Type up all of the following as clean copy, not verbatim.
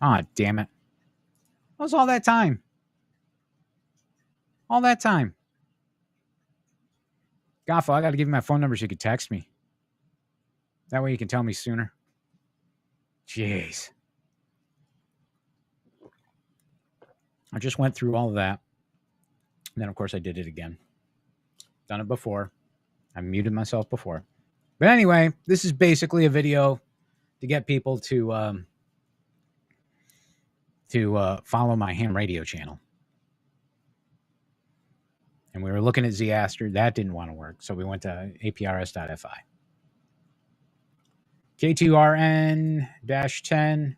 Ah, damn it. What was all that time? All that time. Goffo, I got to give you my phone number so you can text me. That way you can tell me sooner. Jeez. I just went through all of that. And then, of course, I did it again. Done it before. I muted myself before. But anyway, this is basically a video to get people to follow my ham radio channel. And we were looking at Zeaster. That didn't want to work. So we went to aprs.fi. K2RN-10,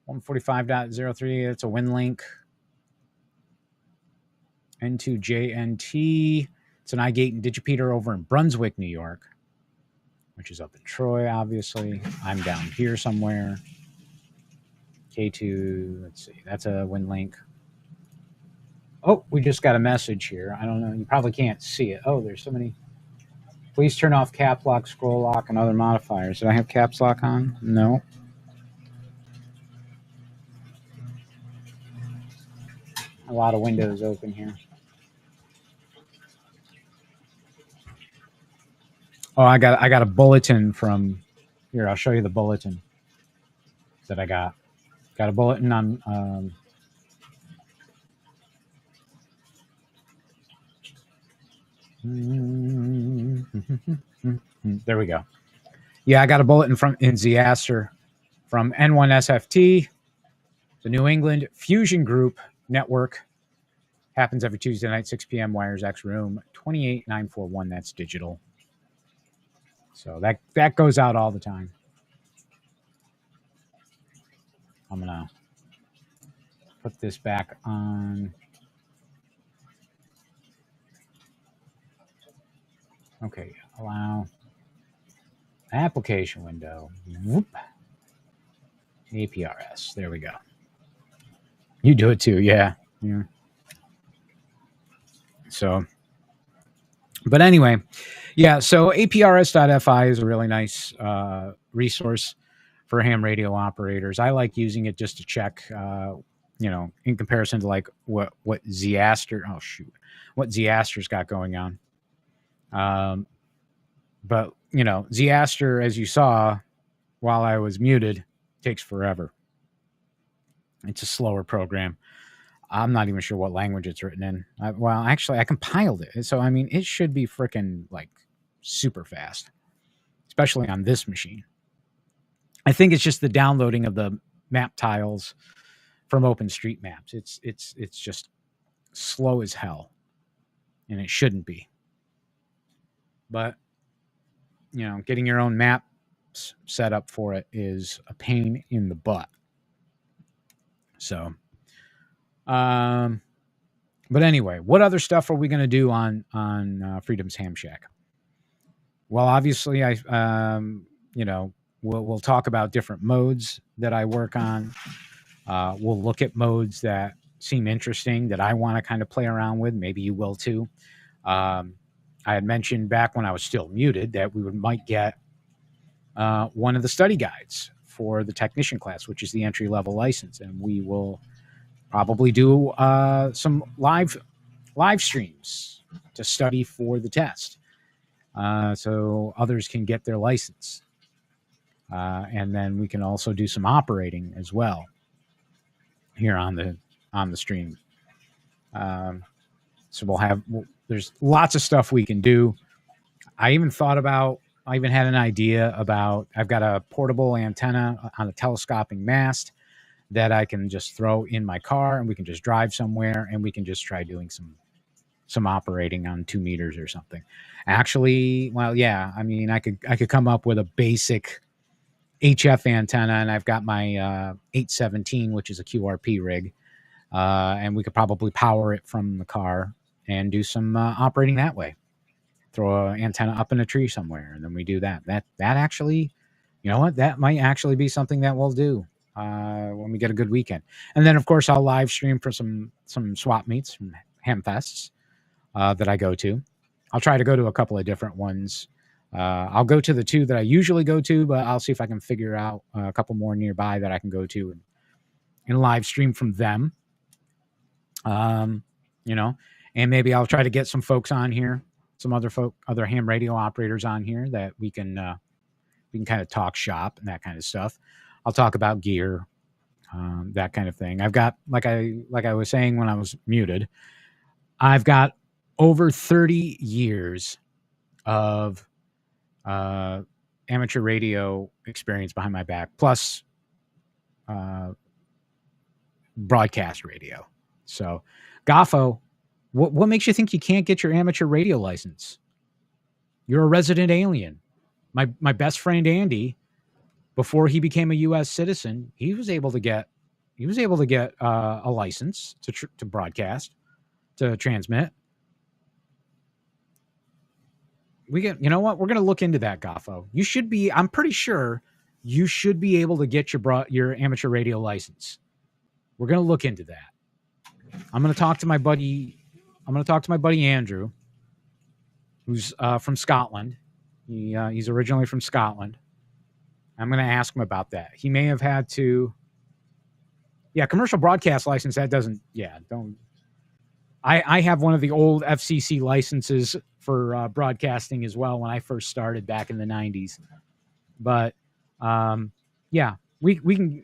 145.03. That's a WinLink. N2JNT. It's an iGate and Digipeater over in Brunswick, New York, which is up in Troy, obviously. I'm down here somewhere. K2, let's see. That's a WinLink. Oh, we just got a message here. I don't know. You probably can't see it. Oh, there's so many. Please turn off cap lock, scroll lock, and other modifiers. Did I have caps lock on? No. A lot of windows open here. Oh, I got a bulletin from here. I'll show you the bulletin that I got. Got a bulletin on. There we go. Yeah, I got a bulletin from in Zeaster from N1SFT, the New England Fusion Group Network. Happens every Tuesday night, 6 p.m. Wires X Room 28941. That's digital. So that goes out all the time. I'm gonna put this back on. Okay, allow application window. Whoop. APRS. There we go. You do it too, yeah. So, but anyway, yeah. So APRS.fi is a really nice resource for ham radio operators. I like using it just to check, in comparison to like what Zeaster. Oh shoot, what Zeaster's got going on. But Zeaster, as you saw, while I was muted, takes forever. It's a slower program. I'm not even sure what language it's written in. Actually, I compiled it. So, I mean, it should be freaking like super fast, especially on this machine. I think it's just the downloading of the map tiles from OpenStreetMaps. It's just slow as hell, and it shouldn't be. But, getting your own maps set up for it is a pain in the butt. So, but anyway, what other stuff are we going to do on Freedom's Ham Shack? Well, obviously, we'll talk about different modes that I work on. We'll look at modes that seem interesting that I want to kind of play around with. Maybe you will too. I had mentioned back when I was still muted that we might get one of the study guides for the technician class, which is the entry-level license, and we will probably do some live streams to study for the test, so others can get their license, and then we can also do some operating as well here on the stream. So there's lots of stuff we can do. I even had an idea about, I've got a portable antenna on a telescoping mast that I can just throw in my car, and we can just drive somewhere, and we can just try doing some operating on 2 meters or something. Actually, well, yeah, I mean, I could come up with a basic HF antenna, and I've got my 817, which is a QRP rig, and we could probably power it from the car and do some operating that way. Throw an antenna up in a tree somewhere, and then we do that. That actually, you know what? That might actually be something that we'll do when we get a good weekend. And then, of course, I'll live stream for some swap meets from ham fests that I go to. I'll try to go to a couple of different ones. I'll go to the 2 that I usually go to, but I'll see if I can figure out a couple more nearby that I can go to and and live stream from them. You know, and maybe I'll try to get some folks on here, some other ham radio operators on here that we can kind of talk shop and that kind of stuff. I'll talk about gear, that kind of thing. I've got, like I was saying when I was muted, I've got over 30 years of amateur radio experience behind my back, plus broadcast radio. So, Goffo, what makes you think you can't get your amateur radio license? You're a resident alien. My best friend Andy, before he became a U.S. citizen, he was able to get a license to broadcast, to transmit. You know what? We're going to look into that, Goffo. You should be. I'm pretty sure you should be able to get your amateur radio license. We're going to look into that. I'm going to talk to my buddy Andrew, who's from Scotland. He's originally from Scotland. I'm going to ask him about that. He may have had to. Yeah, commercial broadcast license. That doesn't. Yeah, don't. I have one of the old FCC licenses for broadcasting as well when I first started back in the 90s. But yeah, we can.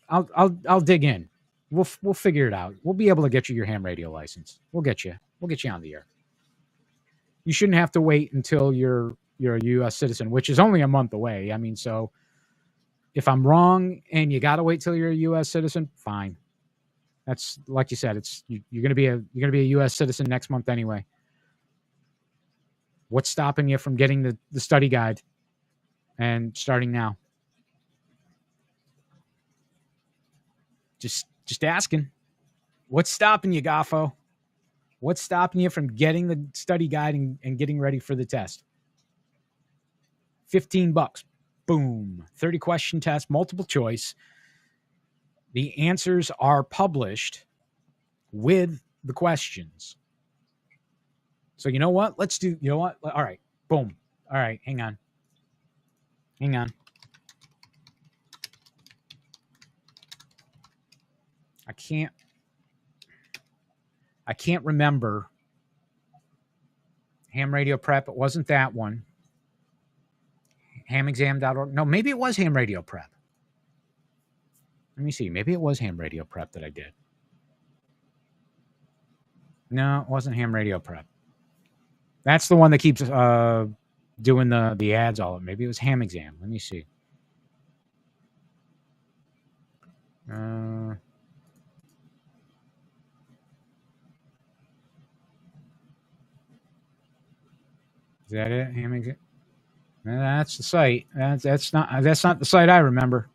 I'll dig in. We'll figure it out. We'll be able to get you your ham radio license. We'll get you on the air. You shouldn't have to wait until you're a U.S. citizen, which is only a month away. I mean, so if I'm wrong and you got to wait till you're a U.S. citizen, fine. That's like you said. You're gonna be a U.S. citizen next month anyway. What's stopping you from getting the study guide and starting now? Just asking. What's stopping you, Goffo? What's stopping you from getting the study guide and getting ready for the test? $15. Boom. 30 question test, multiple choice. The answers are published with the questions. So you know what? You know what? All right. Boom. All right. Hang on. I can't remember. Ham Radio Prep. It wasn't that one. Hamexam.org. No, maybe it was Ham Radio Prep. Let me see. Maybe it was Ham Radio Prep that I did. No, it wasn't Ham Radio Prep. That's the one that keeps doing the ads all. Maybe it was Ham Exam. Let me see. Is that it? Ham Exam? That's the site. That's not the site I remember.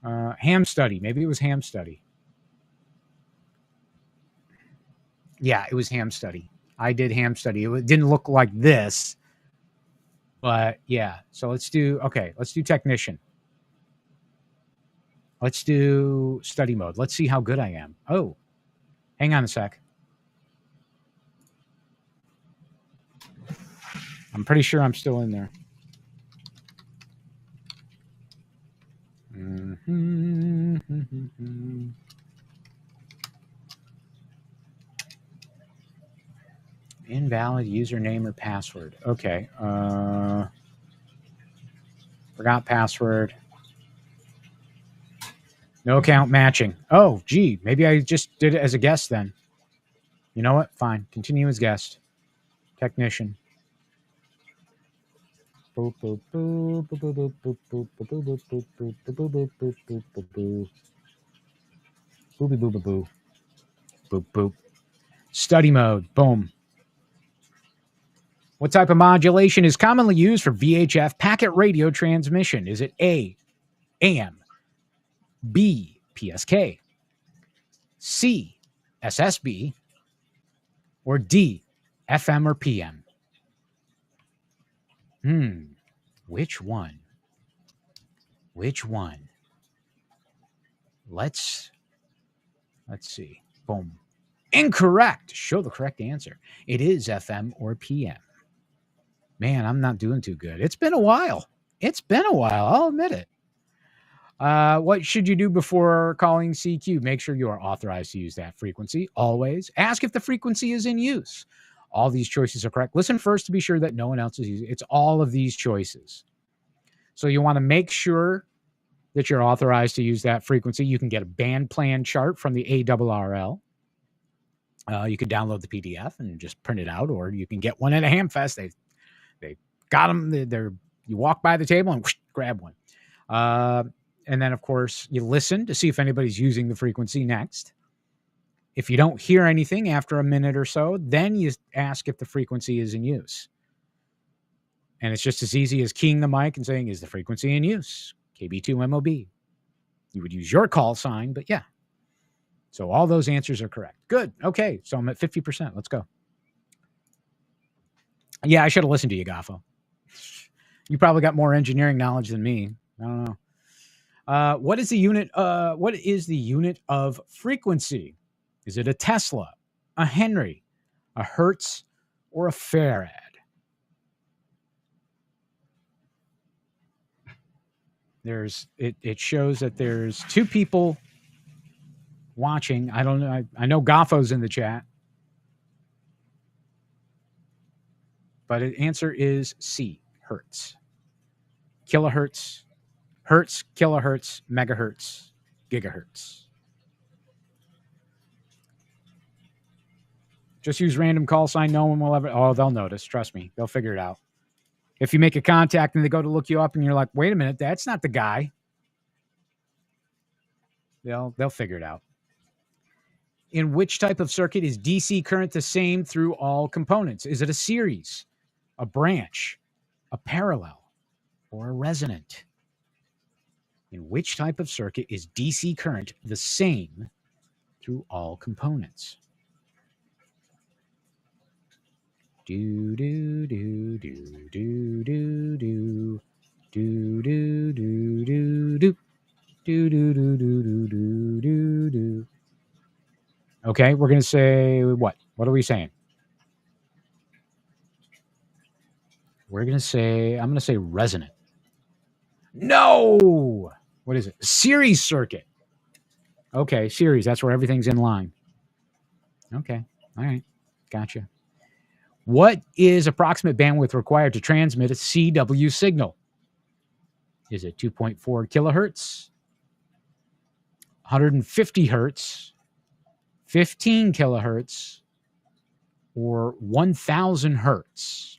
Ham Study. Maybe it was Ham Study. Yeah, it was Ham Study. I did Ham Study. It didn't look like this, but yeah. So let's do technician. Let's do study mode. Let's see how good I am. Oh, hang on a sec. I'm pretty sure I'm still in there. Invalid username or password. Okay. Forgot password. No account matching. Oh, gee. Maybe I just did it as a guest then. You know what? Fine. Continue as guest. Technician. Boop, boop, boop, boop, boop, boop, boop, boop, boop, boop, boop, boop, boop, boop, boop, boop. Boopy boop boop boop. Boop boop. Study mode. Boom. What type of modulation is commonly used for VHF packet radio transmission? Is it A, AM, B, PSK, C, SSB, or D, FM or PM? Which one? Let's see. Boom. Incorrect. Show the correct answer. It is FM or PM. Man, I'm not doing too good. It's been a while. I'll admit it. What should you do before calling CQ? Make sure you are authorized to use that frequency. Always ask if the frequency is in use. All these choices are correct. Listen first to be sure that no one else is using it. It's all of these choices. So you want to make sure that you're authorized to use that frequency. You can get a band plan chart from the ARRL. You can download the PDF and just print it out, or you can get one at a Hamfest. They got them. You walk by the table and whoosh, grab one. And then, of course, you listen to see if anybody's using the frequency next. If you don't hear anything after a minute or so, then you ask if the frequency is in use. And it's just as easy as keying the mic and saying, is the frequency in use? KB2MOB. You would use your call sign, but yeah. So all those answers are correct. Good. Okay. So I'm at 50%. Let's go. Yeah, I should have listened to you, Goffo. You probably got more engineering knowledge than me. I don't know. What is the unit of frequency? Is it a Tesla, a Henry, a Hertz, or a Farad? It shows that there's two people watching. I don't know. I know Goffo's in the chat, but the answer is C, Hertz. Kilohertz, Hertz, kilohertz, megahertz, gigahertz. Just use random call sign. No one will ever. Oh, they'll notice. Trust me. They'll figure it out. If you make a contact and they go to look you up and you're like, wait a minute, that's not the guy. They'll figure it out. In which type of circuit is DC current the same through all components? Is it a series, a branch, a parallel, or a resonant? In which type of circuit is DC current the same through all components? Do do do do do do do do do do do do do do do do do do do. Okay, we're gonna say what? What are we saying? I'm gonna say resonant. No! What is it? Series circuit. Okay, series. That's where everything's in line. Okay. All right. Gotcha. What is approximate bandwidth required to transmit a CW signal? Is it 2.4 kilohertz, 150 hertz, 15 kilohertz, or 1,000 hertz?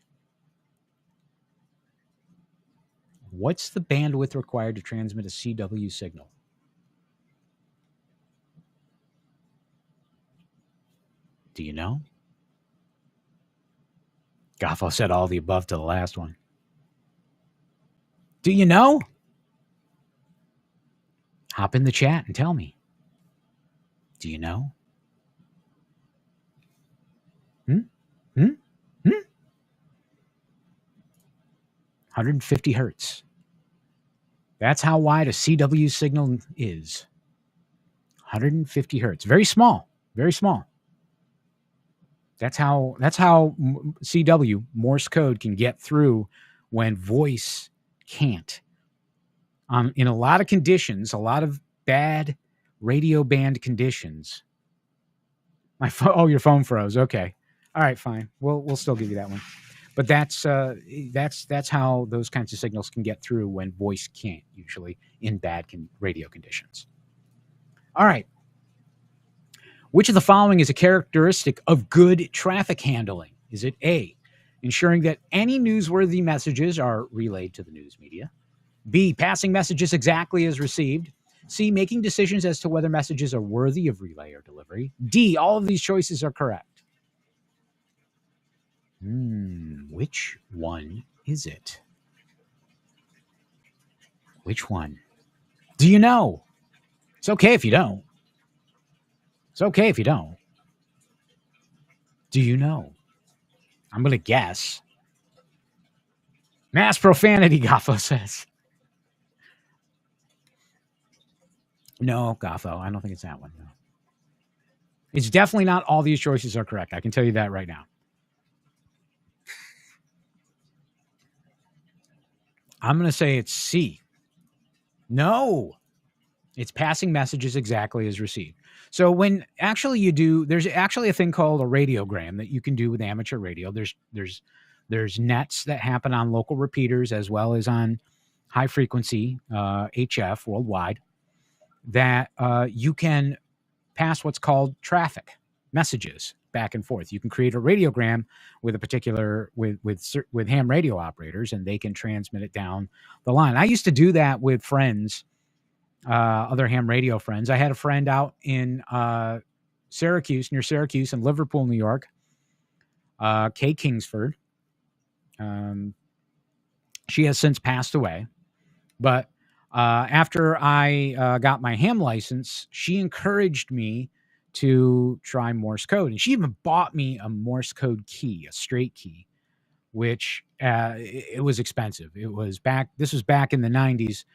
What's the bandwidth required to transmit a CW signal? Do you know? Goffo said all the above to the last one. Do you know? Hop in the chat and tell me. Do you know? 150 hertz. That's how wide a CW signal is. 150 hertz. Very small. Very small. That's how CW, Morse code, can get through when voice can't. In a lot of conditions, a lot of bad radio band conditions. Your phone froze. Okay. All right, fine. We'll still give you that one. But that's how those kinds of signals can get through when voice can't, usually in bad radio conditions. All right. Which of the following is a characteristic of good traffic handling? Is it A, ensuring that any newsworthy messages are relayed to the news media? B, passing messages exactly as received? C, making decisions as to whether messages are worthy of relay or delivery? D, all of these choices are correct. Which one is it? Which one? Do you know? It's okay if you don't. It's okay if you don't. Do you know? I'm going to guess. Mass profanity, Goffo says. No, Goffo, I don't think it's that one. No. It's definitely not all these choices are correct. I can tell you that right now. I'm going to say it's C. No. It's passing messages exactly as received. So when actually you do, there's actually a thing called a radiogram that you can do with amateur radio. There's nets that happen on local repeaters as well as on high frequency HF worldwide that you can pass what's called traffic messages back and forth. You can create a radiogram with a particular with ham radio operators, and they can transmit it down the line. I used to do that with friends, other ham radio friends. I had a friend out in Syracuse, near Syracuse in Liverpool, New York, Kay Kingsford. She has since passed away, but after I got my ham license, she encouraged me to try Morse code. And she even bought me a Morse code key, a straight key, which it was expensive. This was back in the 90s.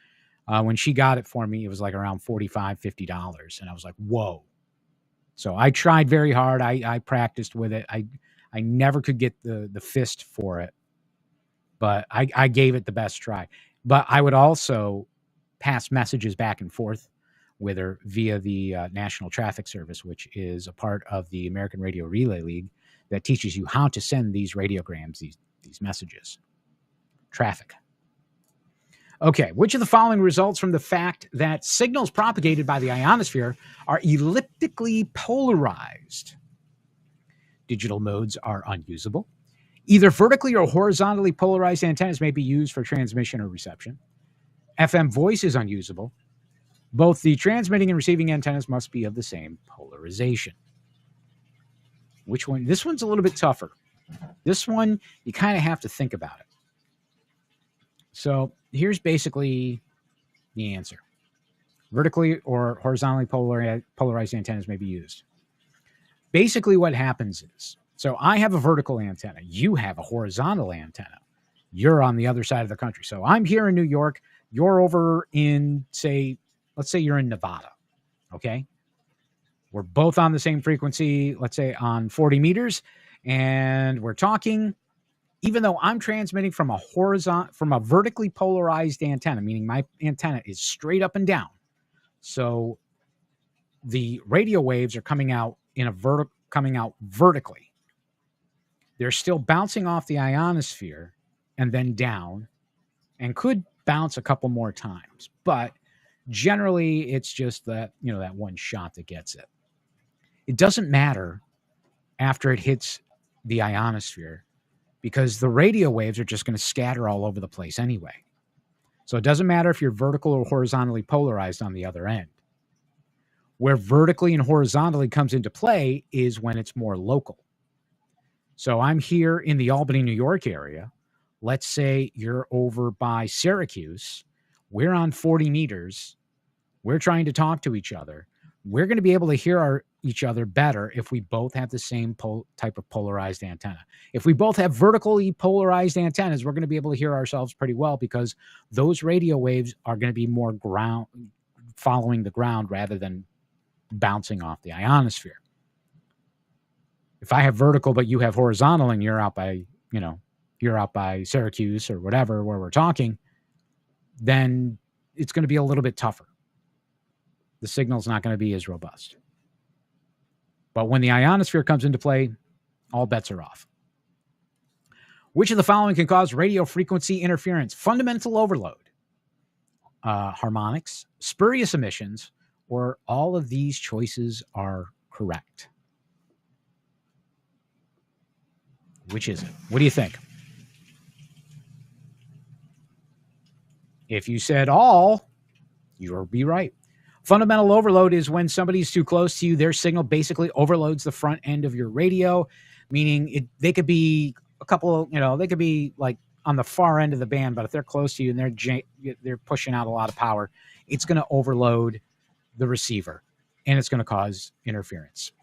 When she got it for me, it was like around $45, $50. And I was like, whoa. So I tried very hard. I practiced with it. I never could get the fist for it, but I gave it the best try. But I would also pass messages back and forth with her via the National Traffic Service, which is a part of the American Radio Relay League that teaches you how to send these radiograms, these messages. Traffic. Okay, which of the following results from the fact that signals propagated by the ionosphere are elliptically polarized? Digital modes are unusable. Either vertically or horizontally polarized antennas may be used for transmission or reception. FM voice is unusable. Both the transmitting and receiving antennas must be of the same polarization. Which one? This one's a little bit tougher. This one, you kind of have to think about it. So here's basically the answer. Vertically or horizontally polarized antennas may be used. Basically what happens is, so I have a vertical antenna. You have a horizontal antenna. You're on the other side of the country. So I'm here in New York. You're over in, let's say you're in Nevada, okay? We're both on the same frequency, let's say on 40 meters, and we're talking. Even though I'm transmitting from a vertically polarized antenna, meaning my antenna is straight up and down, so the radio waves are coming out vertically. They're still bouncing off the ionosphere and then down, and could bounce a couple more times, but generally it's just that one shot that gets it. It doesn't matter after it hits the ionosphere, because the radio waves are just going to scatter all over the place anyway. So it doesn't matter if you're vertical or horizontally polarized on the other end. Where vertically and horizontally comes into play is when it's more local. So I'm here in the Albany, New York area. Let's say you're over by Syracuse. We're on 40 meters. We're trying to talk to each other. We're going to be able to hear each other better if we both have the same type of polarized antenna. If we both have vertically polarized antennas, we're going to be able to hear ourselves pretty well, because those radio waves are going to be more following the ground rather than bouncing off the ionosphere. If I have vertical but you have horizontal and you're out by Syracuse or whatever where we're talking, then it's going to be a little bit tougher. The signal's not going to be as robust. But when the ionosphere comes into play, all bets are off. Which of the following can cause radio frequency interference? Fundamental overload, harmonics, spurious emissions, or all of these choices are correct? Which is it? What do you think? If you said all, you'll be right. Fundamental overload is when somebody's too close to you. Their signal basically overloads the front end of your radio, meaning they could be they could be like on the far end of the band, but if they're close to you and they're pushing out a lot of power, it's going to overload the receiver, and it's going to cause interference.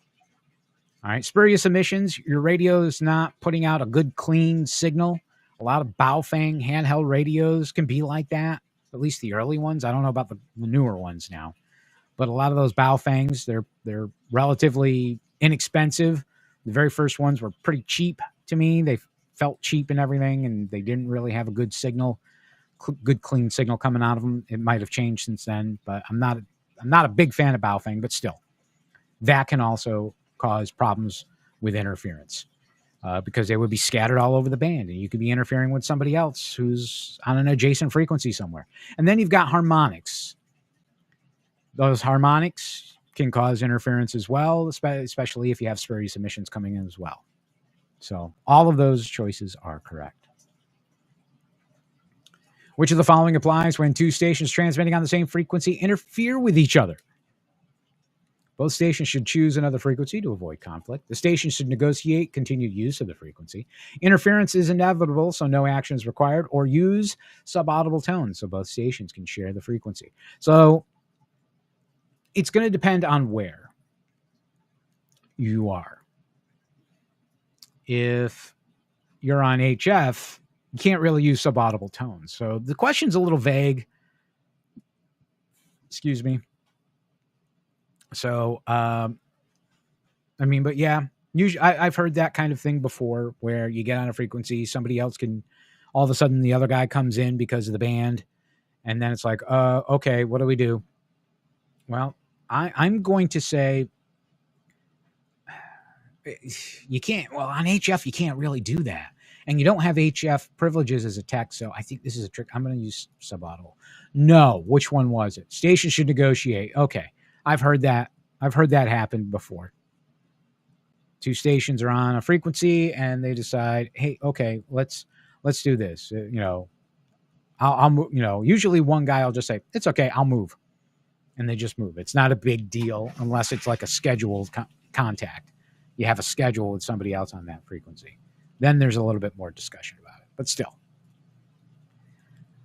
All right, spurious emissions. Your radio is not putting out a good, clean signal. A lot of Baofeng handheld radios can be like that, at least the early ones. I don't know about the newer ones now. But a lot of those Baofengs, they're relatively inexpensive. The very first ones were pretty cheap to me. They felt cheap and everything, and they didn't really have a good signal, good clean signal coming out of them. It might have changed since then, but I'm not I'm not a big fan of Baofeng, but still, that can also cause problems with interference because they would be scattered all over the band, and you could be interfering with somebody else who's on an adjacent frequency somewhere. And then you've got harmonics. Those harmonics can cause interference as well, especially if you have spurious emissions coming in as well. So all of those choices are correct. Which of the following applies when two stations transmitting on the same frequency interfere with each other? Both stations should choose another frequency to avoid conflict. The station should negotiate continued use of the frequency. Interference is inevitable, so no action is required, or use subaudible tones so both stations can share the frequency. So it's going to depend on where you are. If you're on HF, you can't really use subaudible tones. So the question's a little vague. Excuse me. So, but yeah, usually I've heard that kind of thing before where you get on a frequency, somebody else can, all of a sudden the other guy comes in because of the band. And then it's like, okay, what do we do? Well, I'm going to say you can't, well, on HF, you can't really do that. And you don't have HF privileges as a tech, so I think this is a trick. I'm going to use subaudible. No, which one was it? Station should negotiate. Okay, I've heard that. I've heard that happen before. Two stations are on a frequency, and they decide, hey, okay, let's do this. I'll move. Usually one guy will just say, it's okay, I'll move, and they just move. It's not a big deal unless it's like a scheduled contact. You have a schedule with somebody else on that frequency. Then there's a little bit more discussion about it, but still.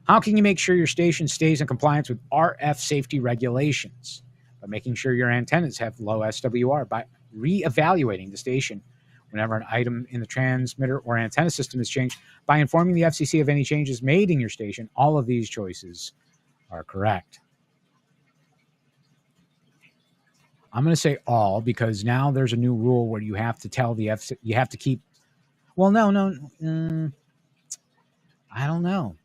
How can you make sure your station stays in compliance with RF safety regulations? By making sure your antennas have low SWR, by re-evaluating the station whenever an item in the transmitter or antenna system is changed, by informing the FCC of any changes made in your station. All of these choices are correct. I'm going to say all because now there's a new rule where you have to tell the FCC, you have to keep. Well, no. I don't know.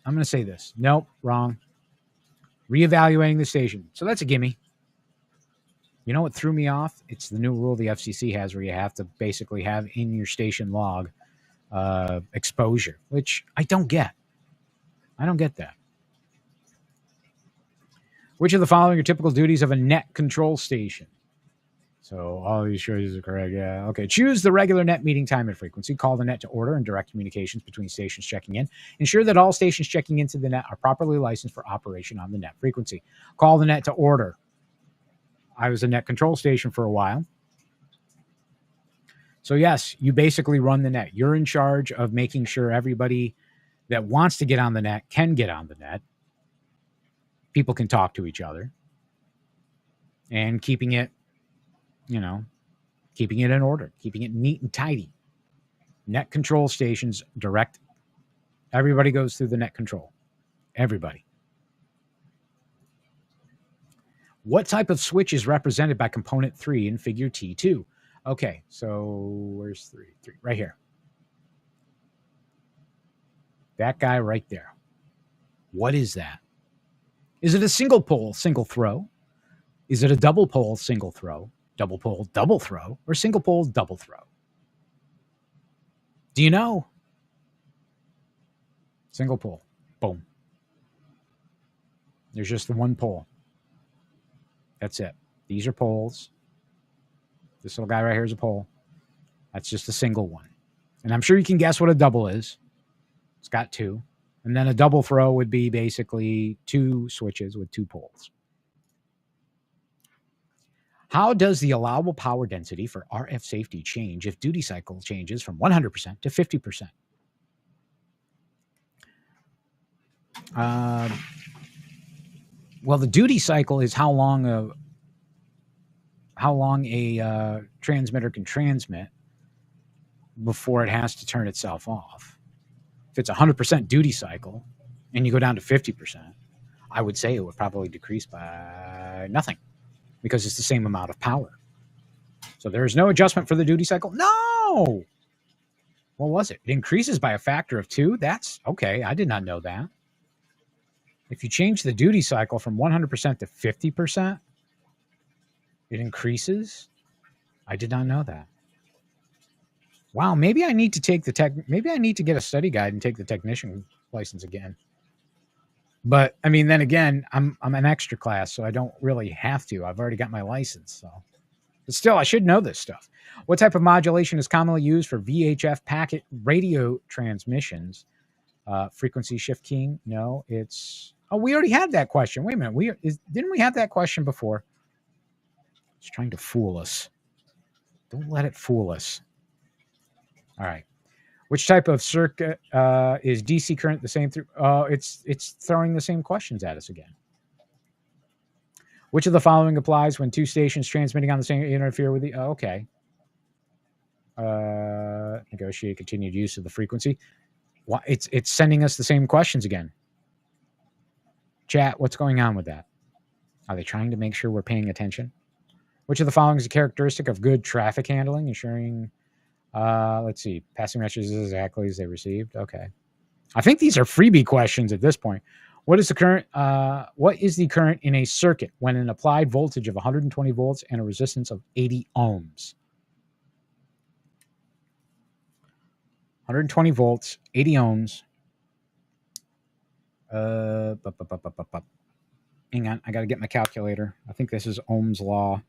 I'm going to say this. Nope, wrong. Reevaluating the station. So that's a gimme. You know what threw me off? It's the new rule the FCC has where you have to basically have in your station log exposure, which I don't get. I don't get that. Which of the following are typical duties of a net control station? So all these choices are correct. Yeah. Okay. Choose the regular net meeting time and frequency. Call the net to order and direct communications between stations checking in. Ensure that all stations checking into the net are properly licensed for operation on the net frequency. Call the net to order. I was a net control station for a while. So yes, you basically run the net. You're in charge of making sure everybody that wants to get on the net can get on the net. People can talk to each other. And keeping it in order, keeping it neat and tidy. Net control stations direct. Everybody goes through the net control. Everybody. What type of switch is represented by component 3 in figure T2? Okay, so where's 3? 3, right here. That guy right there. What is that? Is it a single pole, single throw? Is it a double pole, single throw? Double pole, double throw, or single pole, double throw? Do you know? Single pole. Boom. There's just the one pole. That's it. These are poles. This little guy right here is a pole. That's just a single one. And I'm sure you can guess what a double is. It's got 2. And then a double throw would be basically 2 switches with 2 poles. How does the allowable power density for RF safety change if duty cycle changes from 100% to 50%? Well, the duty cycle is how long a transmitter can transmit before it has to turn itself off. If it's 100% duty cycle and you go down to 50%, I would say it would probably decrease by nothing, because it's the same amount of power. So there is no adjustment for the duty cycle? No! What was it? It increases by a factor of 2? That's okay. I did not know that. If you change the duty cycle from 100% to 50%, it increases. I did not know that. Wow, maybe I need to take maybe I need to get a study guide and take the technician license again. But I mean, then again, I'm an extra class, so I don't really have to. I've already got my license, so. But still, I should know this stuff. What type of modulation is commonly used for VHF packet radio transmissions? Frequency shift keying? No, it's. Oh, we already had that question. Wait a minute. Didn't we have that question before? It's trying to fool us. Don't let it fool us. All right. Which type of circuit is DC current the same through? It's throwing the same questions at us again. Which of the following applies when two stations transmitting on the same interfere with the? Oh, okay. Negotiate continued use of the frequency. Why it's sending us the same questions again. Chat, what's going on with that? Are they trying to make sure we're paying attention? Which of the following is a characteristic of good traffic handling, ensuring? Let's see, passing messages exactly as they received. Okay, I think these are freebie questions at this point. What is the current? What is the current in a circuit when an applied voltage of 120 volts and a resistance of 80 ohms? 120 volts, 80 ohms. Hang on, I got to get my calculator. I think this is Ohm's law.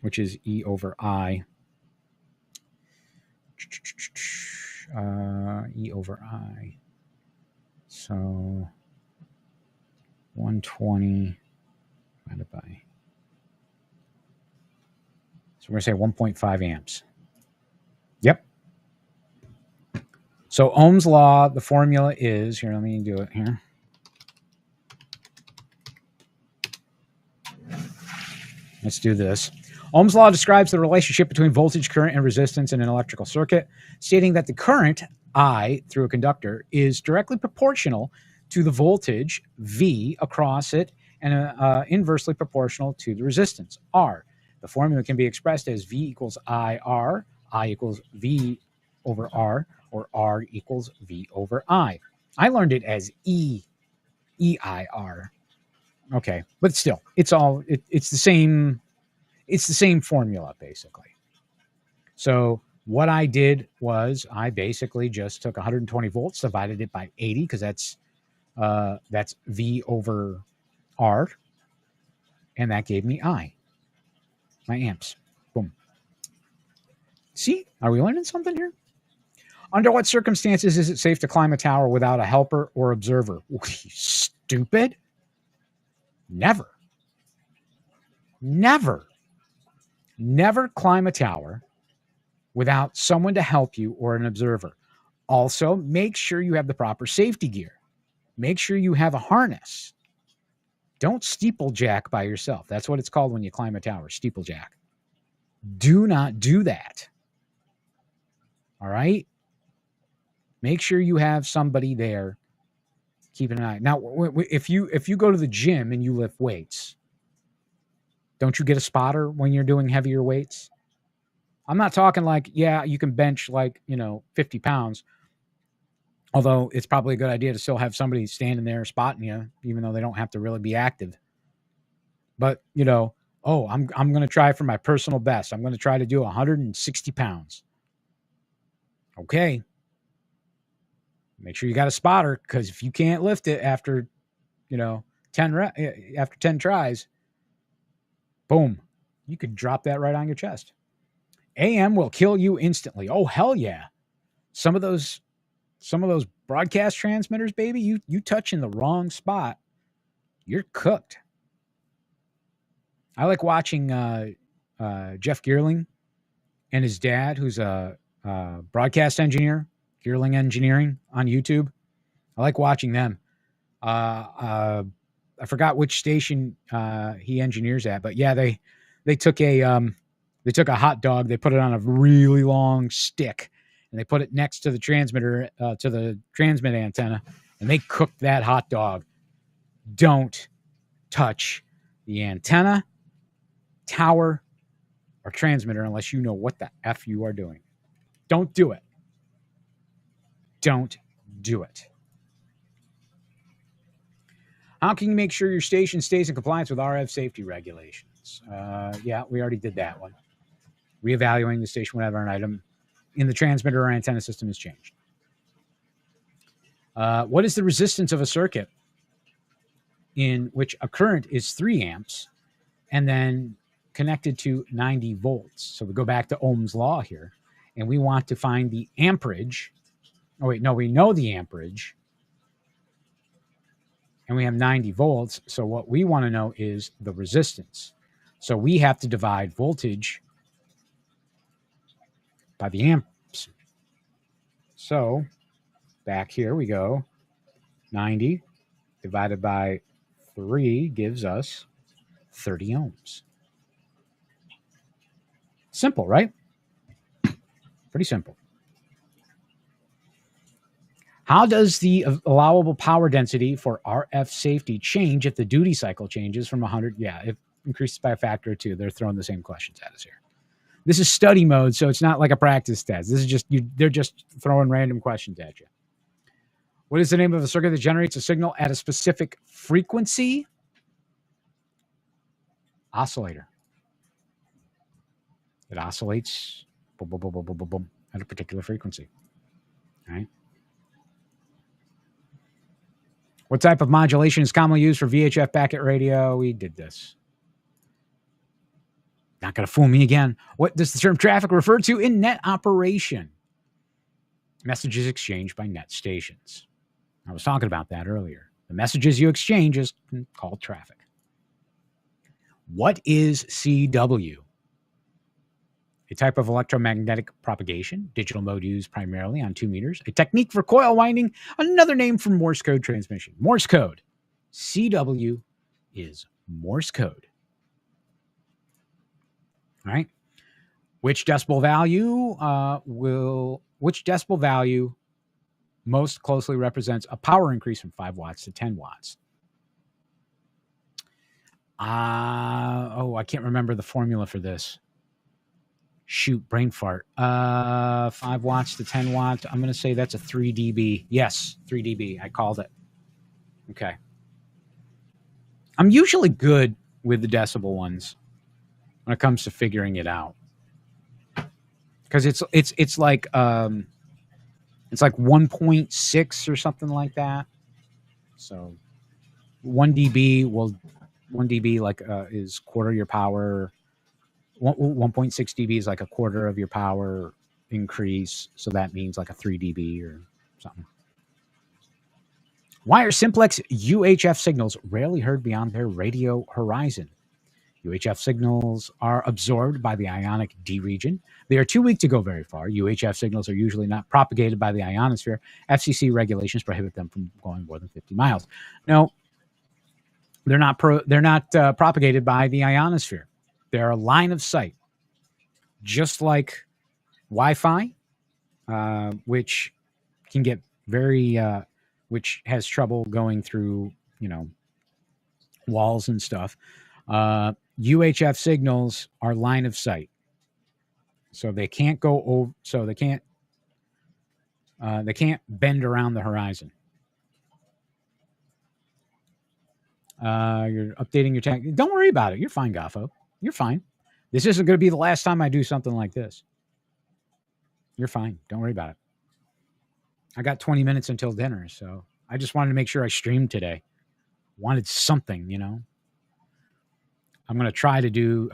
Which is E over I. E over I. So 120 divided by. So we're going to say 1.5 amps. Yep. So Ohm's law, the formula is, here, let me do it here. Let's do this. Ohm's law describes the relationship between voltage, current, and resistance in an electrical circuit, stating that the current, I, through a conductor, is directly proportional to the voltage, V, across it, and inversely proportional to the resistance, R. The formula can be expressed as V equals IR, I equals V over R, or R equals V over I. I learned it as EIR. Okay, but still, it's the same. It's the same formula, basically. So what I did was I basically just took 120 volts, divided it by 80, because that's V over R, and that gave me I, my amps. Boom. See, are we learning something here? Under what circumstances is it safe to climb a tower without a helper or observer? Stupid. Never. Never. Never climb a tower without someone to help you or an observer. Also, make sure you have the proper safety gear. Make sure you have a harness. Don't steeplejack by yourself. That's what it's called when you climb a tower, steeplejack. Do not do that. All right? Make sure you have somebody there keeping an eye. Now, if you go to the gym and you lift weights, don't you get a spotter when you're doing heavier weights? I'm not talking like, yeah, you can bench 50 pounds. Although it's probably a good idea to still have somebody standing there spotting you, even though they don't have to really be active. But, I'm going to try for my personal best. I'm going to try to do 160 pounds. Okay. Make sure you got a spotter, because if you can't lift it after, 10 tries, boom, you could drop that right on your chest. AM will kill you instantly. Oh, hell yeah. Some of those broadcast transmitters, baby, you touch in the wrong spot, you're cooked. I like watching Jeff Geerling and his dad, who's a broadcast engineer, Geerling Engineering on YouTube. I like watching them. I forgot which station he engineers at, but yeah, they took a hot dog, they put it on a really long stick, and they put it next to the transmitter, to the transmit antenna, and they cooked that hot dog. Don't touch the antenna, tower, or transmitter unless you know what the F you are doing. Don't do it. Don't do it. How can you make sure your station stays in compliance with RF safety regulations? Yeah, we already did that one. Reevaluating the station whenever an item in the transmitter or antenna system is changed. What is the resistance of a circuit in which a current is 3 amps and then connected to 90 volts? So we go back to Ohm's law here, and we want to find the amperage. Oh, wait, no, we know the amperage. And we have 90 volts. So what we want to know is the resistance. So we have to divide voltage by the amps. So back here we go. 90 divided by 3 gives us 30 ohms. Simple, right? Pretty simple. How does the allowable power density for RF safety change if the duty cycle changes from 100? Yeah, it increases by a factor of 2. They're throwing the same questions at us here. This is study mode, so it's not like a practice test. This is just they're just throwing random questions at you. What is the name of a circuit that generates a signal at a specific frequency? Oscillator. It oscillates boom, boom, boom, boom, boom, boom, boom, at a particular frequency. All right. What type of modulation is commonly used for VHF packet radio? We did this. Not going to fool me again. What does the term traffic refer to in net operation? Messages exchanged by net stations. I was talking about that earlier. The messages you exchange is called traffic. What is CW? A type of electromagnetic propagation, digital mode used primarily on 2 meters, a technique for coil winding, another name for Morse code transmission. Morse code. CW is Morse code. All right. Which decibel value most closely represents a power increase from 5 watts to 10 watts? I can't remember the formula for this. Shoot, brain fart. 5 watts to 10 watts. I'm going to say that's a 3 dB. Yes, 3 dB. I called it. Okay. I'm usually good with the decibel ones when it comes to figuring it out, because it's like 1.6 or something like that. So 1 dB like is quarter your power. 1.6 dB is like a quarter of your power increase. So that means like a 3 dB or something. Why are simplex UHF signals rarely heard beyond their radio horizon? UHF signals are absorbed by the ionic D region. They are too weak to go very far. UHF signals are usually not propagated by the ionosphere. FCC regulations prohibit them from going more than 50 miles. No, they're not propagated by the ionosphere. They're a line of sight, just like Wi-Fi, which can get very, which has trouble going through, walls and stuff. UHF signals are line of sight, so they can't go over. So they can't bend around the horizon. You're updating your tag. Don't worry about it. You're fine, Goffo. You're fine. This isn't going to be the last time I do something like this. You're fine. Don't worry about it. I got 20 minutes until dinner, so I just wanted to make sure I streamed today. Wanted something, I'm going to try to do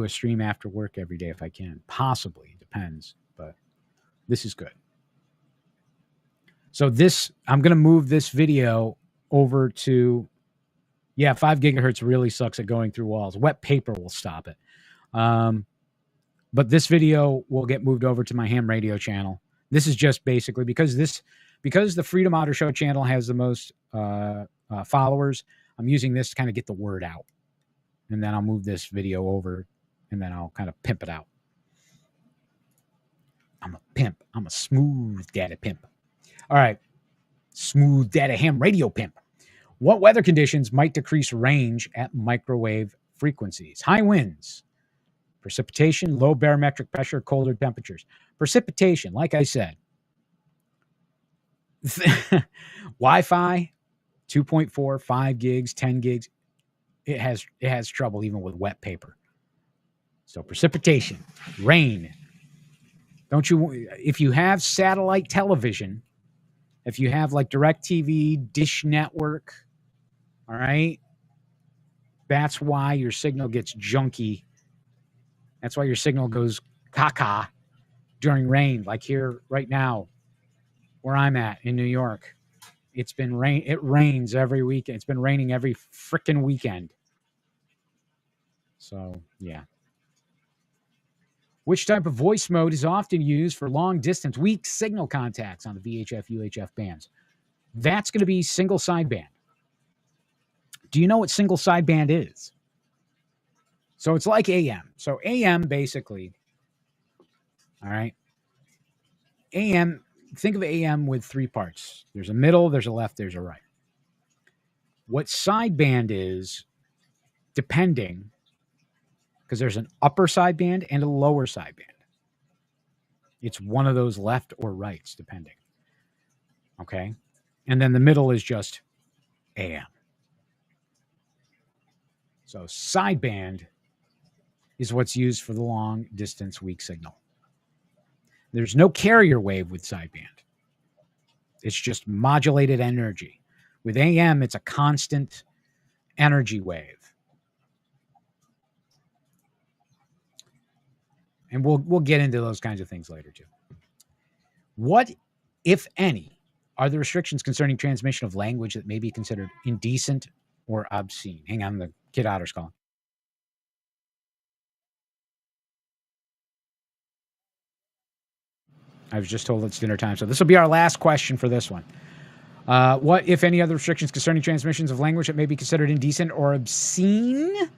a stream after work every day if I can. Possibly. Depends, but this is good. So I'm going to move this video over to 5 gigahertz really sucks at going through walls. Wet paper will stop it. But this video will get moved over to my ham radio channel. This is just basically because the Freedom Otter Show channel has the most followers. I'm using this to kind of get the word out. And then I'll move this video over and then I'll kind of pimp it out. I'm a pimp. I'm a smooth data pimp. All right. Smooth data ham radio pimp. What weather conditions might decrease range at microwave frequencies? High winds, precipitation, low barometric pressure, colder temperatures. Precipitation, like I said, Wi-Fi, 2.4, 5 gigs, 10 gigs. It has trouble even with wet paper. So precipitation, rain. If you have satellite television, if you have like DirecTV, Dish Network, all right, that's why your signal gets junky. That's why your signal goes caca during rain, like here right now where I'm at in New York. It's been rain. It rains every weekend. It's been raining every freaking weekend. So, yeah. Which type of voice mode is often used for long-distance, weak signal contacts on the VHF, UHF bands? That's going to be single sideband. Do you know what single sideband is? So it's like AM. So AM basically, all right, AM, think of AM with 3 parts. There's a middle, there's a left, there's a right. What sideband is, depending, because there's an upper sideband and a lower sideband. It's one of those left or rights, depending. Okay? And then the middle is just AM. So sideband is what's used for the long distance weak signal. There's no carrier wave with sideband. It's just modulated energy. With AM, it's a constant energy wave. And we'll get into those kinds of things later too. What, if any, are the restrictions concerning transmission of language that may be considered indecent or obscene? Hang on, the Kid Otter's calling. I was just told it's dinner time, so this will be our last question for this one. What, if any, other restrictions concerning transmissions of language that may be considered indecent or obscene?